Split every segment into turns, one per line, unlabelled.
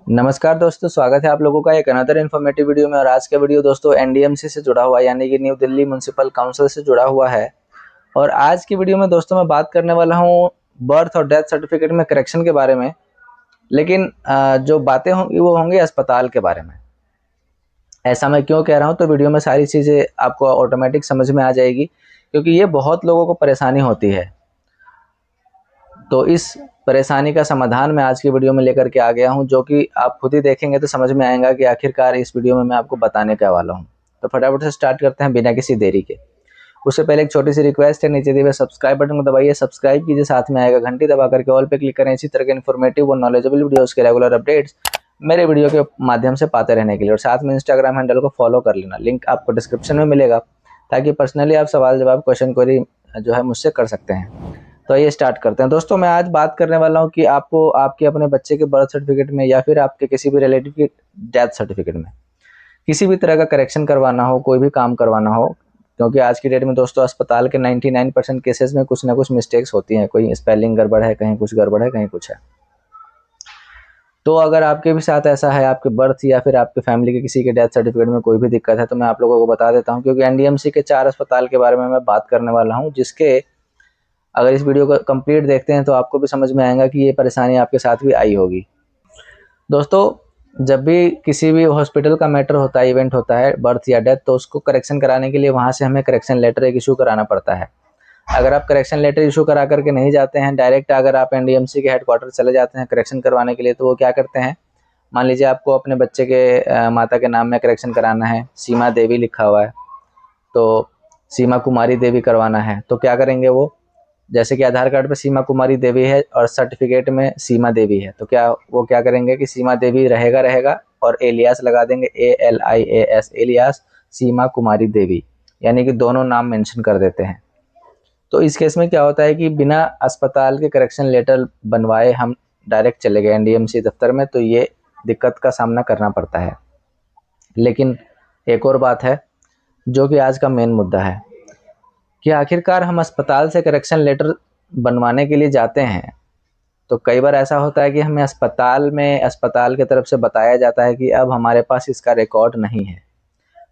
नमस्कार दोस्तों, स्वागत है आप लोगों का एक अनदर इन्फॉर्मेटिव वीडियो में। और आज का वीडियो दोस्तों एनडीएमसी से जुड़ा हुआ यानी कि न्यू दिल्ली म्युनिसिपल काउंसिल से जुड़ा हुआ है। और आज की वीडियो में दोस्तों मैं बात करने वाला हूँ बर्थ और डेथ सर्टिफिकेट में करेक्शन के बारे में। लेकिन जो बातें होंगी वो होंगी अस्पताल के बारे में। ऐसा मैं क्यों कह रहा हूँ, तो वीडियो में सारी चीज़ें आपको ऑटोमेटिक समझ में आ जाएगी, क्योंकि ये बहुत लोगों को परेशानी होती है। तो इस परेशानी का समाधान मैं आज की वीडियो में लेकर के आ गया हूं, जो कि आप खुद ही देखेंगे तो समझ में आएगा कि आखिरकार इस वीडियो में मैं आपको बताने क्या वाला हूं। तो फटाफट से स्टार्ट करते हैं बिना किसी देरी के। उससे पहले एक छोटी सी रिक्वेस्ट है, नीचे दिए हुए सब्सक्राइब बटन को दबाइए, सब्सक्राइब कीजिए, साथ में आएगा घंटी दबा करके ऑल पे क्लिक करें इसी तरह के इन्फॉर्मेटिव और नॉलेजेबल वीडियोस के रेगुलर अपडेट्स मेरे वीडियो के माध्यम से पाते रहने के लिए। और साथ में इंस्टाग्राम हैंडल को फॉलो कर लेना, लिंक आपको डिस्क्रिप्शन में मिलेगा, ताकि पर्सनली आप सवाल जवाब क्वेश्चन क्वेरी जो है मुझसे कर सकते हैं। तो ये स्टार्ट करते हैं दोस्तों। मैं आज बात करने वाला हूँ कि आपको आपके अपने बच्चे के बर्थ सर्टिफिकेट में या फिर आपके किसी भी रिलेटिव की डेथ सर्टिफिकेट में किसी भी तरह का करेक्शन करवाना हो, कोई भी काम करवाना हो, क्योंकि आज की डेट में दोस्तों अस्पताल के 99% केसेस में कुछ ना कुछ मिस्टेक्स होती हैं। कोई स्पेलिंग गड़बड़ है, कहीं कुछ गड़बड़ है, कहीं कुछ है। तो अगर आपके भी साथ ऐसा है, आपके बर्थ या फिर आपके फैमिली के किसी के डेथ सर्टिफिकेट में कोई भी दिक्कत है, तो मैं आप लोगों को बता देता हूँ, क्योंकि एनडीएमसी के 4 अस्पताल के बारे में मैं बात करने वाला हूँ, जिसके अगर इस वीडियो को कंप्लीट देखते हैं तो आपको भी समझ में आएगा कि ये परेशानी आपके साथ भी आई होगी। दोस्तों, जब भी किसी भी हॉस्पिटल का मैटर होता है, इवेंट होता है बर्थ या डेथ, तो उसको करेक्शन कराने के लिए वहाँ से हमें करेक्शन लेटर एक इशू कराना पड़ता है। अगर आप करेक्शन लेटर इशू करा करके नहीं जाते हैं, डायरेक्ट अगर आप एनडीएमसी के हेडक्वार्टर चले जाते हैं करेक्शन करवाने के लिए, तो वो क्या करते हैं, मान लीजिए आपको अपने बच्चे के माता के नाम में करेक्शन कराना है, सीमा देवी लिखा हुआ है, तो सीमा कुमारी देवी करवाना है, तो क्या करेंगे वो, जैसे कि आधार कार्ड पे सीमा कुमारी देवी है और सर्टिफिकेट में सीमा देवी है, तो वो क्या करेंगे कि सीमा देवी रहेगा और एलियास लगा देंगे, ALIAS, एलियास सीमा कुमारी देवी, यानी कि दोनों नाम मेंशन कर देते हैं। तो इस केस में क्या होता है कि बिना अस्पताल के करेक्शन लेटर बनवाए हम डायरेक्ट चले गए एनडीएमसी दफ्तर में, तो ये दिक्कत का सामना करना पड़ता है। लेकिन एक और बात है जो कि आज का मेन मुद्दा है, कि आखिरकार हम अस्पताल से करेक्शन लेटर बनवाने के लिए जाते हैं, तो कई बार ऐसा होता है कि हमें अस्पताल की तरफ से बताया जाता है कि अब हमारे पास इसका रिकॉर्ड नहीं है।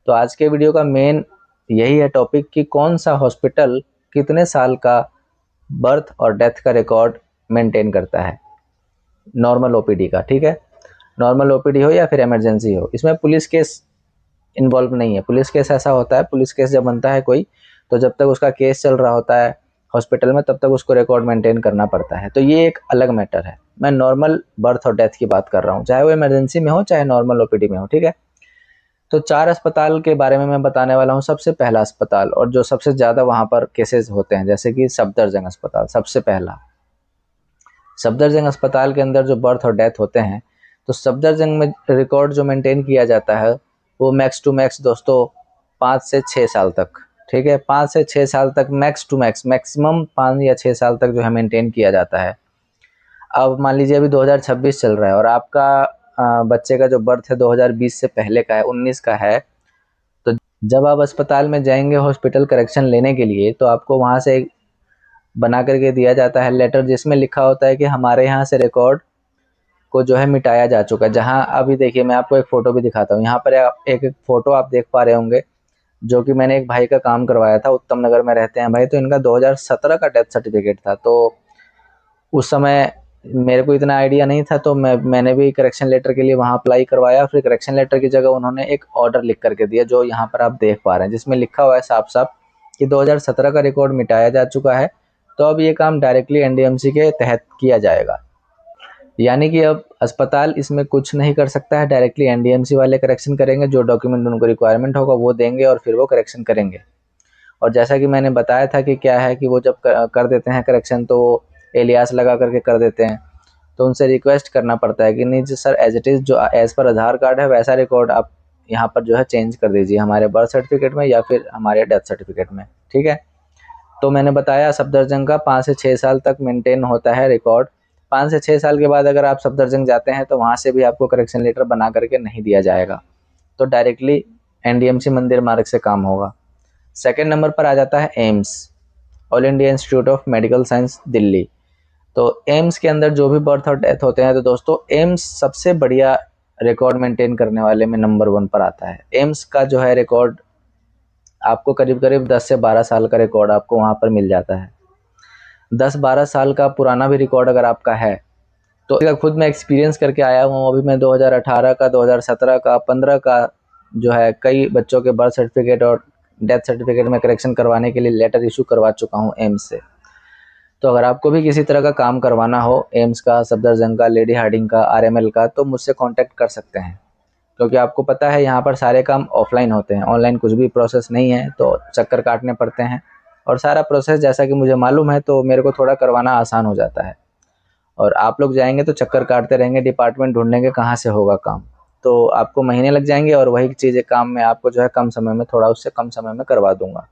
तो आज के वीडियो का मेन यही है टॉपिक, कि कौन सा हॉस्पिटल कितने साल का बर्थ और डेथ का रिकॉर्ड मेंटेन करता है नॉर्मल ओपीडी का। ठीक है, नॉर्मल ओपीडी हो या फिर इमरजेंसी हो, इसमें पुलिस केस इन्वॉल्व नहीं है। पुलिस केस ऐसा होता है, पुलिस केस जब बनता है कोई, तो जब तक उसका केस चल रहा होता है हॉस्पिटल में, तब तक उसको रिकॉर्ड मेंटेन करना पड़ता है। तो ये एक अलग मैटर है। मैं नॉर्मल बर्थ और डेथ की बात कर रहा हूँ, चाहे वो इमरजेंसी में हो चाहे नॉर्मल ओपीडी में हो। ठीक है, तो 4 अस्पताल के बारे में मैं बताने वाला हूँ। सबसे पहला अस्पताल, और जो सबसे ज़्यादा वहाँ पर केसेस होते हैं, जैसे कि सफदरजंग अस्पताल सबसे पहला। सफदरजंग अस्पताल के अंदर जो बर्थ और डेथ होते हैं, तो सफदरजंग में रिकॉर्ड जो मेंटेन किया जाता है वो मैक्स टू मैक्स दोस्तों 5 से 6 साल तक। ठीक है, 5 से 6 साल तक मैक्स टू मैक्स, मैक्सिमम 5 या 6 साल तक जो है मेंटेन किया जाता है। अब मान लीजिए अभी 2026 चल रहा है और आपका बच्चे का जो बर्थ है 2020 से पहले का है, 19 का है, तो जब आप अस्पताल में जाएंगे हॉस्पिटल करेक्शन लेने के लिए, तो आपको वहाँ से एक बना करके दिया जाता है लेटर, जिसमें लिखा होता है कि हमारे यहाँ से रिकॉर्ड को जो है मिटाया जा चुका है। जहाँ अभी देखिए, मैं आपको एक फ़ोटो भी दिखाता हूँ। यहाँ पर एक फ़ोटो आप देख पा रहे होंगे, जो कि मैंने एक भाई का काम करवाया था, उत्तम नगर में रहते हैं भाई, तो इनका 2017 का डेथ सर्टिफिकेट था। तो उस समय मेरे को इतना आइडिया नहीं था, तो मैंने भी करेक्शन लेटर के लिए वहाँ अप्लाई करवाया। फिर करेक्शन लेटर की जगह उन्होंने एक ऑर्डर लिख करके दिया, जो यहाँ पर आप देख पा रहे हैं, जिसमें लिखा हुआ है साफ साफ कि 2017 का रिकॉर्ड मिटाया जा चुका है। तो अब ये काम डायरेक्टली एनडीएमसी के तहत किया जाएगा, यानी कि अब अस्पताल इसमें कुछ नहीं कर सकता है, डायरेक्टली एनडीएमसी वाले करेक्शन करेंगे। जो डॉक्यूमेंट उनको रिक्वायरमेंट होगा वो देंगे और फिर वो करेक्शन करेंगे। और जैसा कि मैंने बताया था कि क्या है कि वो जब कर देते हैं करेक्शन, तो वो एलियास लगा करके कर देते हैं। तो उनसे रिक्वेस्ट करना पड़ता है कि नहीं जी सर, एज इट इज़ जो एज़ पर आधार कार्ड है वैसा रिकॉर्ड आप यहाँ पर जो है चेंज कर दीजिए, हमारे बर्थ सर्टिफिकेट में या फिर हमारे डेथ सर्टिफिकेट में। ठीक है, तो मैंने बताया सफदरजंग का 5 से 6 साल तक मेंटेन होता है रिकॉर्ड। 5 से 6 साल के बाद अगर आप सफदरजंग जाते हैं, तो वहाँ से भी आपको करेक्शन लेटर बना करके नहीं दिया जाएगा, तो डायरेक्टली एनडीएमसी मंदिर मार्ग से काम होगा। सेकंड नंबर पर आ जाता है AIIMS, all India institute of medical science Delhi. तो एम्स के अंदर जो भी बर्थ और डेथ होते हैं तो दोस्तों एम्स सबसे बढ़िया रिकॉर्ड मेंटेन करने वाले में नंबर 1 पर आता है। एम्स का जो है रिकॉर्ड आपको करीब करीब 10 से 12 साल का रिकॉर्ड आपको वहाँ पर मिल जाता है। 10-12 साल का पुराना भी रिकॉर्ड अगर आपका है तो इसका खुद मैं एक्सपीरियंस करके आया हूँ। अभी मैं 2018 का, 2017 का, 15 का जो है कई बच्चों के बर्थ सर्टिफिकेट और डेथ सर्टिफिकेट में करेक्शन करवाने के लिए लेटर इशू करवा चुका हूँ एम्स से। तो अगर आपको भी किसी तरह का काम करवाना हो एम्स का, सफदरजंग का, लेडी हार्डिंग का, आरएमएल का, तो मुझसे कांटेक्ट कर सकते हैं। क्योंकि आपको पता है यहाँ पर सारे काम ऑफलाइन होते हैं, ऑनलाइन कुछ भी प्रोसेस नहीं है, तो चक्कर काटने पड़ते हैं। और सारा प्रोसेस जैसा कि मुझे मालूम है तो मेरे को थोड़ा करवाना आसान हो जाता है। और आप लोग जाएंगे तो चक्कर काटते रहेंगे, डिपार्टमेंट ढूंढेंगे कहाँ से होगा काम, तो आपको महीने लग जाएंगे और वही चीज़ें काम में आपको जो है कम समय में, थोड़ा उससे कम समय में करवा दूंगा।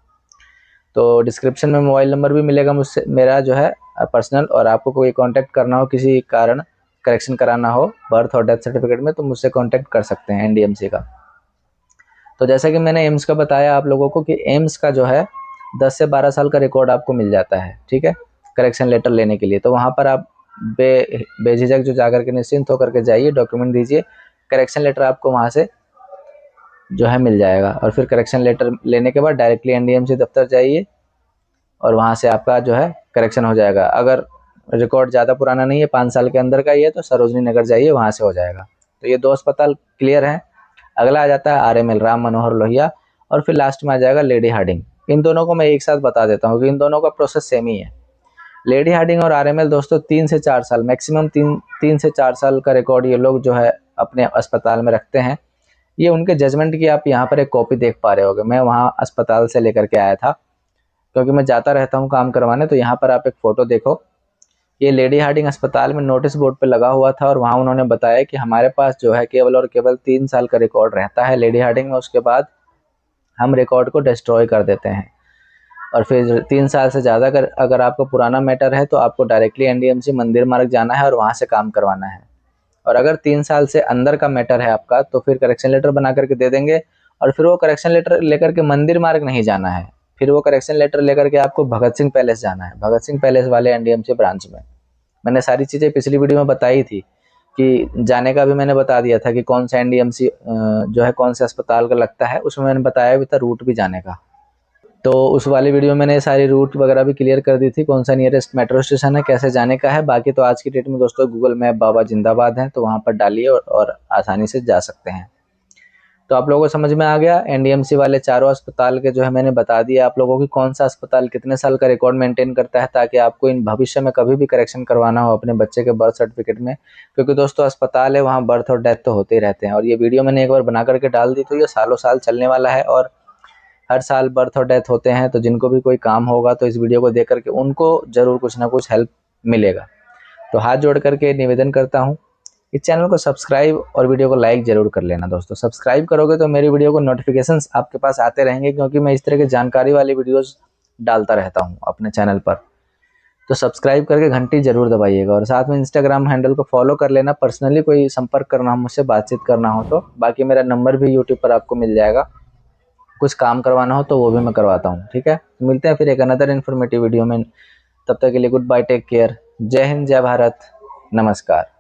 तो डिस्क्रिप्शन में मोबाइल नंबर भी मिलेगा मुझसे, मेरा जो है पर्सनल, और आपको कोई कांटेक्ट करना हो, किसी कारण करेक्शन कराना हो बर्थ और डेथ सर्टिफिकेट में, तो मुझसे कांटेक्ट कर सकते हैं एनडीएमसी का। तो जैसा कि मैंने एम्स का बताया आप लोगों को कि एम्स का जो है 10 से 12 साल का रिकॉर्ड आपको मिल जाता है, ठीक है, करेक्शन लेटर लेने के लिए। तो वहाँ पर आप बेझिझक जो जाकर के निश्चिंत होकर के जाइए, डॉक्यूमेंट दीजिए, करेक्शन लेटर आपको वहाँ से जो है मिल जाएगा। और फिर करेक्शन लेटर लेने के बाद डायरेक्टली एनडीएमसी दफ्तर जाइए और वहाँ से आपका जो है करेक्शन हो जाएगा। अगर रिकॉर्ड ज़्यादा पुराना नहीं है, 5 साल के अंदर का ही है, तो सरोजनी नगर जाइए, वहाँ से हो जाएगा। तो ये 2 अस्पताल क्लियर हैं। अगला आ जाता है आरएमएल, राम मनोहर लोहिया, और फिर लास्ट में आ जाएगा लेडी हार्डिंग। इन दोनों को मैं एक साथ बता देता हूँ कि इन दोनों का प्रोसेस सेम ही है। लेडी हार्डिंग और आरएमएल दोस्तों 3 से 4 साल, मैक्सिमम 3 से 4 साल का रिकॉर्ड ये लोग जो है अपने अस्पताल में रखते हैं। ये उनके जजमेंट की आप यहाँ पर एक कॉपी देख पा रहे होगे। मैं वहाँ अस्पताल से लेकर के आया था क्योंकि मैं जाता रहता हूँ काम करवाने। तो यहाँ पर आप एक फ़ोटो देखो, ये लेडी हार्डिंग अस्पताल में नोटिस बोर्ड पे लगा हुआ था और वहाँ उन्होंने बताया कि हमारे पास जो है केवल और केवल 3 साल का रिकॉर्ड रहता है लेडी हार्डिंग में, उसके बाद हम रिकॉर्ड को डिस्ट्रॉय कर देते हैं। और फिर 3 साल से ज़्यादा अगर आपका पुराना मैटर है तो आपको डायरेक्टली एनडीएमसी मंदिर मार्ग जाना है और वहाँ से काम करवाना है। और अगर 3 साल से अंदर का मैटर है आपका तो फिर करेक्शन लेटर बना करके दे देंगे, और फिर वो करेक्शन लेटर लेकर के मंदिर मार्ग नहीं जाना है, फिर वो करेक्शन लेटर लेकर के आपको भगत सिंह पैलेस जाना है, भगत सिंह पैलेस वाले एनडीएमसी ब्रांच में। मैंने सारी चीज़ें पिछली वीडियो में बताई थी कि जाने का भी मैंने बता दिया था कि कौन सा एनडीएमसी जो है कौन से अस्पताल का लगता है, उसमें मैंने बताया भी था रूट भी जाने का। तो उस वाली वीडियो में मैंने सारी रूट वगैरह भी क्लियर कर दी थी, कौन सा नियरेस्ट मेट्रो स्टेशन है, कैसे जाने का है। बाकी तो आज की डेट में दोस्तों गूगल मैप बाबा जिंदाबाद है, तो वहाँ पर डालिए और आसानी से जा सकते हैं। तो आप लोगों को समझ में आ गया एनडीएमसी वाले चारों अस्पताल के जो है मैंने बता दिया आप लोगों की कौन सा अस्पताल कितने साल का रिकॉर्ड मेंटेन करता है, ताकि आपको इन भविष्य में कभी भी करेक्शन करवाना हो अपने बच्चे के बर्थ सर्टिफिकेट में। क्योंकि दोस्तों अस्पताल है, वहाँ बर्थ और डेथ तो होते ही रहते हैं, और ये वीडियो मैंने एक बार बना करके डाल दी तो ये सालों साल चलने वाला है, और हर साल बर्थ और डेथ होते हैं। तो जिनको भी कोई काम होगा तो इस वीडियो को देख करके उनको ज़रूर कुछ ना कुछ हेल्प मिलेगा। तो हाथ जोड़ करके निवेदन करता हूँ, इस चैनल को सब्सक्राइब और वीडियो को लाइक ज़रूर कर लेना दोस्तों। सब्सक्राइब करोगे तो मेरी वीडियो को नोटिफिकेशंस आपके पास आते रहेंगे, क्योंकि मैं इस तरह की जानकारी वाली वीडियोस डालता रहता हूँ अपने चैनल पर। तो सब्सक्राइब करके घंटी ज़रूर दबाइएगा, और साथ में इंस्टाग्राम हैंडल को फॉलो कर लेना। पर्सनली कोई संपर्क करना हो मुझसे, बातचीत करना हो तो, बाकी मेरा नंबर भी यूट्यूब पर आपको मिल जाएगा। कुछ काम करवाना हो तो वो भी मैं करवाता हूँ, ठीक है। मिलते हैं फिर एक अनदर इन्फॉर्मेटिव वीडियो में, तब तक के लिए गुड बाय, टेक केयर, जय हिंद, जय भारत, नमस्कार।